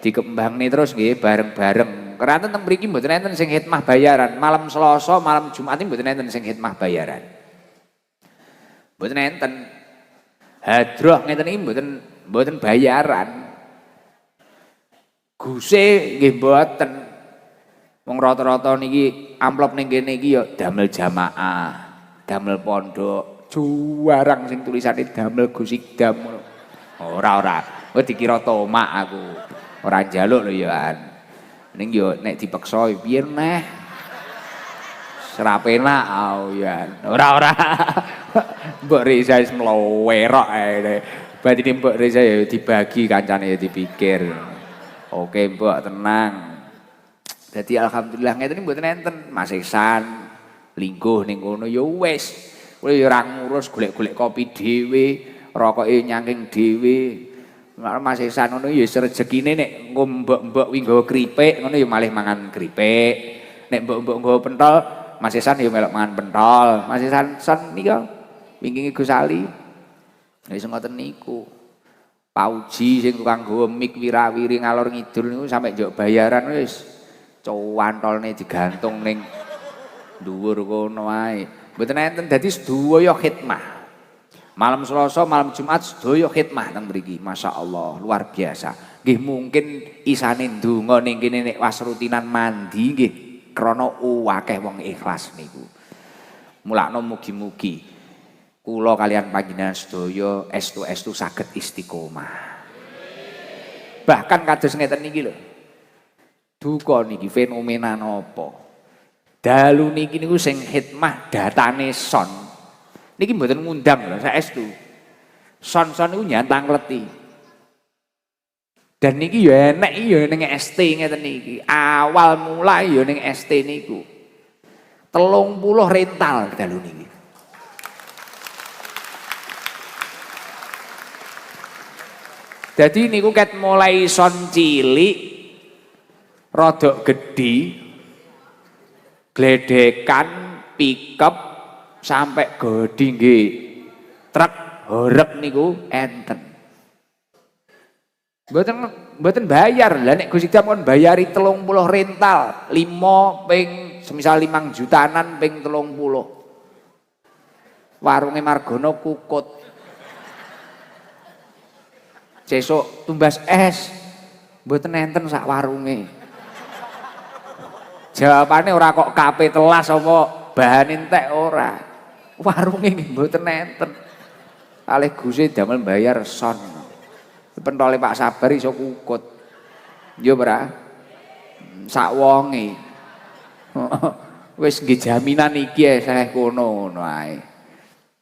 dikembangne terus nggih bareng-bareng. Keranten teng mriki mboten enten sing khidmah bayaran. Malam Selasa, malam Jumat iki mboten enten sing khidmah bayaran. Mboten enten. Hadroh ngeten iki mboten bayaran. Guse nggih mboten. Wong rata-rata niki amplop ning kene iki ya damel jamaah, damel pondok, juwarang sing tulisane damel Gusikdam ngono. Ora. Kok dikira tomak aku. Ora njaluk lho ya. Ning yo nek dipeksa piye neh. Serapena ya. Ora. Mbok Reza wis mlowerok ae. Batine Mbok Reza ya dibagi kancane ya dipikir. Oke, Mbok tenang. Jadi alhamdulillah ngeten mboten enten Mas Ihsan lingguh ning kono ya wis. Kowe ya ora ngurus golek-golek kopi dhewe, rokoke nyangking dhewe. Mas Ihsan ngono ya rezekine nek mbok-mbok wi nggawa kripik ngono ya malih mangan kripik. Nek mbok-mbok nggawa pentol, Mas Ihsan ya melok mangan pentol. Mas Ihsan nika wingi Gus Ali. Wis ngoten niku. Pauji sing tukang nggawa mik wirawiri ngalor ngidul niku sampe njuk bayaran wis. Cowantolne digantung ning dhuwur kono ae. Mboten enten dadi sedaya khidmah. Malam Selasa, malam Jumat sedaya khidmah teng mriki. Masyaallah, luar biasa. Nggih mungkin isane ndonga ning kene nek was rutinan mandi nggih krana akeh wong ikhlas niku. Mulakno mugi-mugi kula kalian panjenengan sedaya estu-estu saged istiqomah. Bahkan kados ngeten niki lho. Duka niki fenomena napa? Dalu niki niku sing khidmah datane son. Niki mboten ngundang lho saestu. Son-son niku nyantang kleti. Dan niki ya enek ya ning ST ngeten niki. Awal mulai ya ning ST niku. 30 rental dalu niki. Jadi niku ket mulai son cilik rodok gede, gledekan, pickup, sampai gede nggih, truk, horeg niku enten. Mboten bayar, lah nek Gusikdam kon bayari 30 rental, 5 ping semisal 5 jutanan ping 30. Warunge Margono kukut. Sesuk tumbas es, mboten enten sak warunge. Jawabane ora kok kape telas apa bahan entek ora. Warunge mboten enten. Kalih Guse damel bayar son. Pentole Pak Sabar iso kukut. Yo ora. Sak wonge. Wis nggih jaminan iki saya kono ngono ae.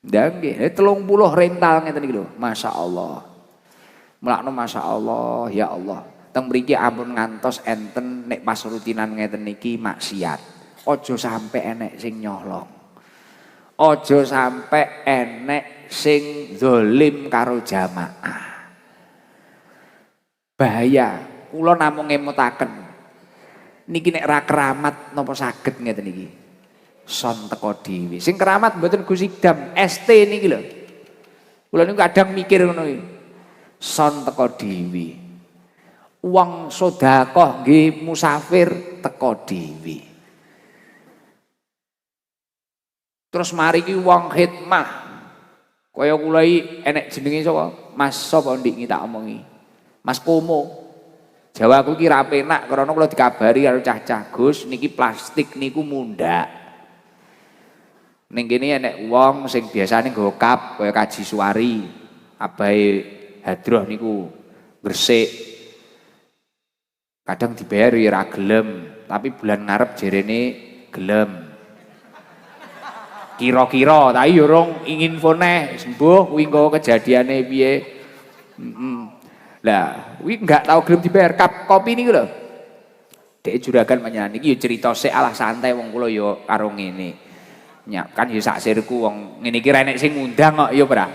Ndak nggih 30 rental ngeten iki lho. Masyaallah. Mulakno masyaallah ya Allah. Teng mriki ampun ngantos enten nek pas rutinan ngeten niki maksiat. Aja sampe enek sing nyolong. Aja sampe enek sing zalim karo jamaah. Bahaya. Kula namung ngemutaken. Niki nek ra keramat napa saged ngeten niki. Son teko dhewe. Sing keramat mboten Gusikdam, ST niki lho. Kula niku kadang mikir ngono iki. Son teko dhewe. Uang sedekah nggih musafir teko dhewe. Terus mari ki wong khidmah. Kaya kula iki enek jenenge sapa? Mas sapa ndik iki tak omongi. Mas Komo. Jawa aku ki ra penak karena kula dikabari karo cah-cah Gus niki plastik niku mundhak. Ning kene enek wong sing biasane nggawa kap kaya Kaji Suwari, abahe hadroh niku gresik. Kadang dibayar ya ora gelem, tapi bulan ngarep jerene gelem. Kira-kira tapi yo rong ingin foneh sembuh kuwi engko kejadiane piye. Lah, kuwi enggak tahu gelem dibayar kap kopi niku lho. Dek juragan menyanyi iki yo cerita sik alah santai wong kula yo karo ngene. Nyak kan yo sak sirku wong ngene iki ra enek sing ngundang kok yo ora.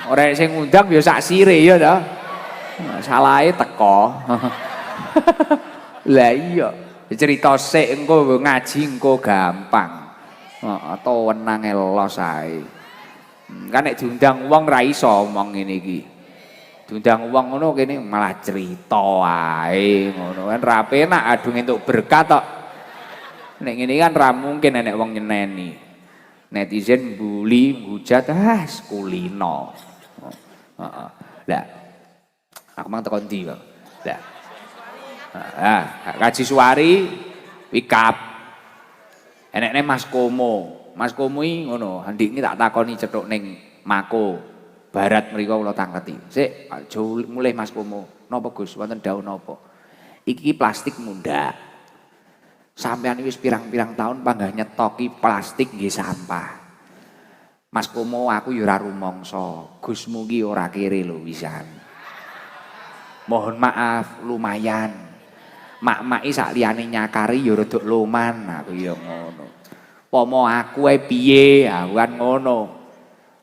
Ora enek sing ngundang yo sak sire yo to. Salahe teko. Lah iya, cerita sik engko ngaji engko gampang. Heeh, wenang elos ae. Kan nek diundang wong ra iso omong ngene iki. diundang wong ngono kene malah cerita wae ngono kan ra penak adu entuk berkat tok. Nek ngene kan ra mungkin enek wong nyeneni. Netizen bully, hujat, kulino. Heeh. Lah aku mang tekan ndi kok. Lah. Kaji Suwari wikap. Enekne Mas Komo. Mas Komo iki ngono, ndik iki tak takoni cethuk ning Mako. Barat mriku kula tangketi. Sik, aja mulih Mas Komo. Napa Gus, wonten dawuh napa? Iki plastik munda. Sampeyan wis pirang-pirang tahun panggah nyetoki plastik nggih sampah. Mas Komo aku ya ora rumangsa, Gusmu ki ora kere lho wisan. Mohon maaf lumayan. Mak-maki sak liyane nyakari ya rada loman aku ya ngono. Pomo aku ae piye? Aku kan ngono.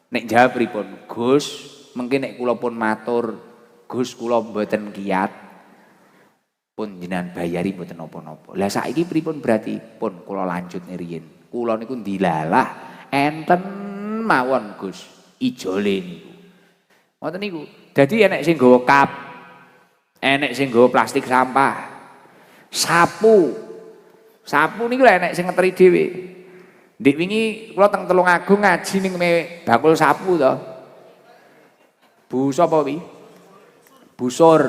Nek jawab pripun? Gus, mengki nek kula pun matur, Gus kula mboten kiyat. Pun jenengan bayari mboten napa-napa. Lah saiki pripun berarti? Pun kula lanjut riyin. Kula niku dilalah enten mawon Gus, ijole niku. Ngoten niku. Dadi enek sing nggawa cup, enek sing nggawa plastik sampah. Sapu. Sapu niku lho enek sing ngeteri dhewe. Ndik wingi kula teng Tulungagung ngaji ning bakul sapu to. Bu sapa wi? Busur.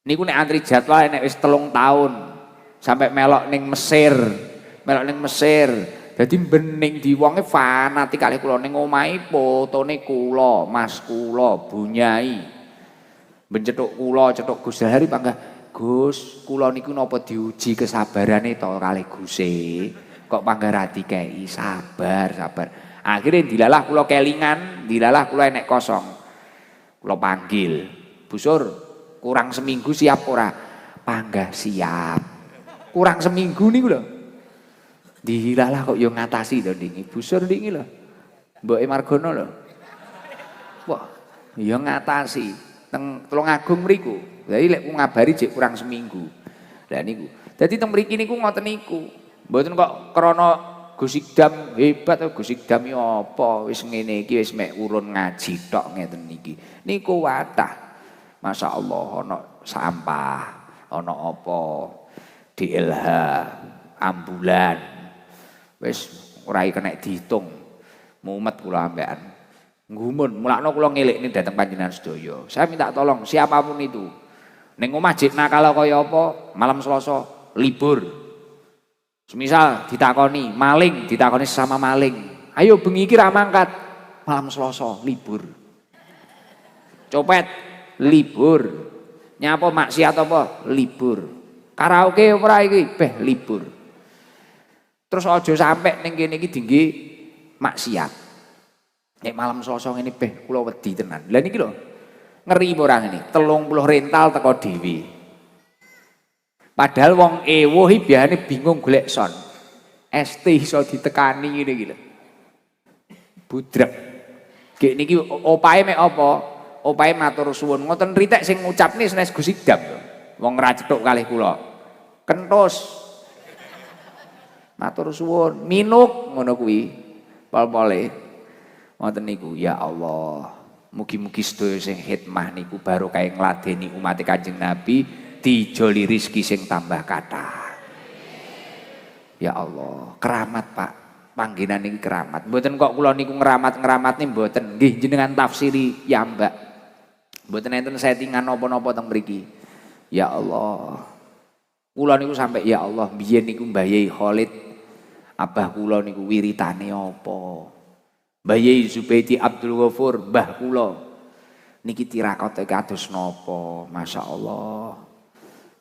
Niku nek antri jadwal nek wis 3 tahun sampai melok ning Mesir. Melok ning Mesir. Dadi bening di wonge fanatik kalih kula ning omahe fotone kula, Mas kula, Bunyai. Ben cetuk kula, cetuk Gus Hari panggah, Gus, kula niku napa diuji kesabarane to kalih Guse. Kok panggah ra dikei sabar. Akhirnya dilalah kula kelingan, dilalah kula enek kosong. Kula panggil, Busur, kurang seminggu siap ora? Panggah siap. Kurang seminggu niku lho. Dilalah kok yo ngatasi to ndingi. Busur ndingi lho. Mboke Margono lho. Wah, yo ngatasi teng Tulungagung mriku. Jadi lek ngabari jek kurang seminggu. Lah niku. Dadi teng mriki niku ngoten niku. Mboten kok krana Gus Ikdam hebat to Gus Ikdam iki apa wis ngene iki wis mek urun ngaji tok ngeten niki. Niku wadah. Masyaallah ana sampah, ana apa DLH, ambulan. Wis ora kena diitung. Mumet kula ambekan. Ngumun, mulakno kula ngelikne dhateng panjenengan sedaya. Saya minta tolong siapapun itu. Ning omah jek nakal kaya apa, malam Selasa libur. Semisal ditakoni maling, ditakoni sesama maling. Ayo bengi iki ra mangkat. Malam Selasa libur. Copet libur. Nyapa maksiat apa? Libur. Karaoke ora iki beh libur. Terus aja sampe ning kene iki dingge maksiat. Nek malam Selasa ngene beh kula wedi tenan. Lah niki lho. Ngeri ora ngene. 30 rental teko dhewe. Padahal wong ewo iki biasane bingung golek son. ST iso ditekani ngene iki lho. Budrek. Gek niki opahe mek apa? Opahe matur suwun. Ngoten ritek sing ngucapne senes Gus Idam lho. Wong ra cethuk kalih kula. Kentus. Matur suwun, minuk ngono kuwi. Pol-pole. Ngoten niku, ya Allah. Mugi-mugi sedaya sing khidmah niku barokah ngladeni umat Kanjeng Nabi dijoli rezeki sing tambah kathah. Ya Allah, keramat Pak. Panggenan niki keramat. Mboten kok kula niku ngeramat-ngeramat nih mboten. Nggih jenengan tafsiri ya Mbak. Mboten enten settingan napa-napa teng mriki. Ya Allah. Kula niku sampai ya Allah biyen niku Mbah Yai Khalid abah kula niku wiritane apa? Mbah Yai Zubaidi Abdul Ghafur mbah kula niki tirakote kados napa? Masyaallah.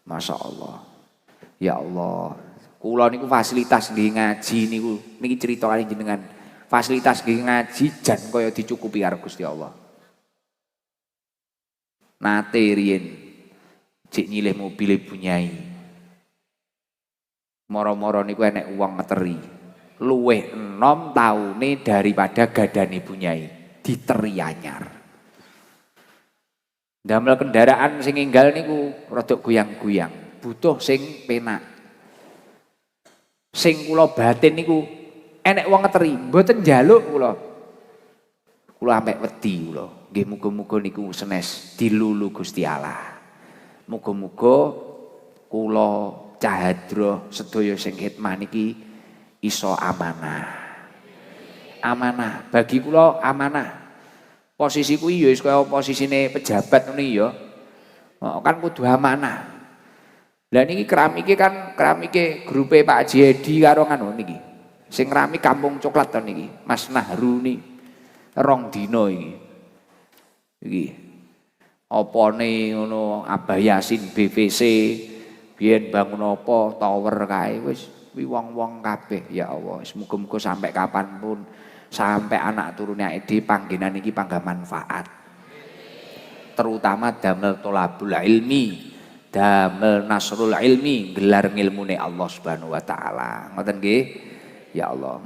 Masyaallah. Ya Allah. Kula niku fasilitas nggih ngaji niku niki crita kali jenengan. Fasilitas nggih ngaji jan kaya dicukupi karo Gusti Allah. Nate riyen cek nyilih mobil Bunyai. Moro-moro niku enek uang ngeteri. Luweh 6 taune daripada gadane Bunyai. Diteri anyar. Damel kendaraan sing enggal niku rada goyang-goyang. Butuh sing penak. Sing kula batin niku enek wong ngeteri, mboten njaluk kula. Kula ambek wedi kula. Nggih muga-muga niku senes dilulu Gusti Allah. Muga-muga kula Cahadra sedaya sing khidmah niki iso amanah. Amanah bagi kula amanah. Posisi kuwi ya wis kaya posisine pejabat ngene ya. Kan kudu amanah. Lah niki keramike kan keramike grupe Pak Haji Edi karo ngono niki. Sing keramik Kampung Coklat to niki. Mas Nahru ni 2 dina iki. Iki. Opone ngono Abah Yasin BVC biyen bangun apa tower kae wis kuwi wong-wong kabeh ya Allah. Muga-muga sampai kapanpun sampai anak turune Edi panggenan iki pangga manfaat. Terutama damel tolabul ilmi, damel nasrul ilmi, gelar ngilmune Allah Subhanahu wa taala. Ngoten nggih? Ya Allah.